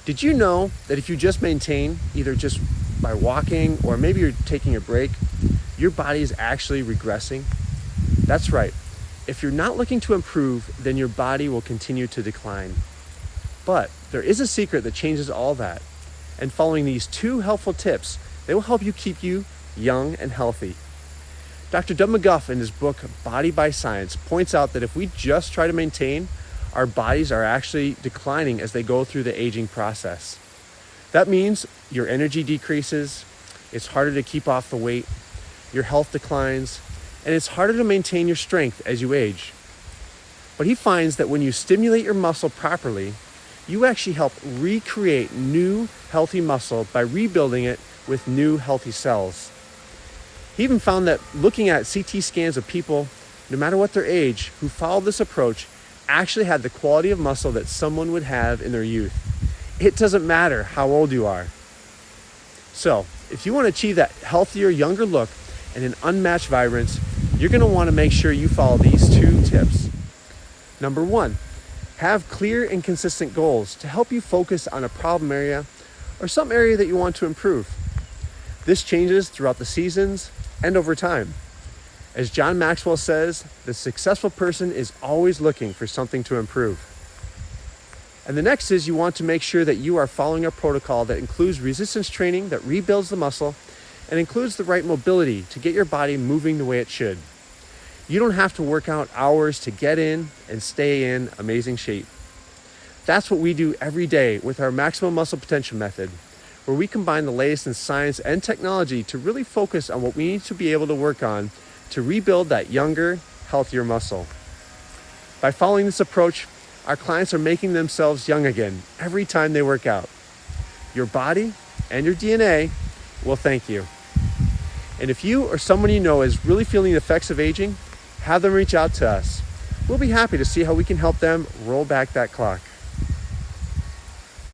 Did you know that if you just maintain, either just by walking or maybe you're taking a break, your body is actually regressing? That's right. If you're not looking to improve, then your body will continue to decline. But there is a secret that changes all that. And following these 2 helpful tips, they will help you keep you young and healthy. Dr. Doug McGuff, in his book, Body by Science, points out that if we just try to maintain, our bodies are actually declining as they go through the aging process. That means your energy decreases, it's harder to keep off the weight, your health declines, and it's harder to maintain your strength as you age. But he finds that when you stimulate your muscle properly, you actually help recreate new healthy muscle by rebuilding it with new healthy cells. He even found that looking at CT scans of people, no matter what their age, who followed this approach actually had the quality of muscle that someone would have in their youth. It doesn't matter how old you are. So, if you want to achieve that healthier, younger look and an unmatched vibrance, you're going to want to make sure you follow these 2 tips. Number 1, have clear and consistent goals to help you focus on a problem area or some area that you want to improve. This changes throughout the seasons and over time. As John Maxwell says, the successful person is always looking for something to improve. And the next is you want to make sure that you are following a protocol that includes resistance training that rebuilds the muscle and includes the right mobility to get your body moving the way it should. You don't have to work out hours to get in and stay in amazing shape. That's what we do every day with our Maximum Muscle Potential method, where we combine the latest in science and technology to really focus on what we need to be able to work on to rebuild that younger, healthier muscle. By following this approach, our clients are making themselves young again every time they work out. Your body and your DNA will thank you. And if you or someone you know is really feeling the effects of aging, have them reach out to us. We'll be happy to see how we can help them roll back that clock.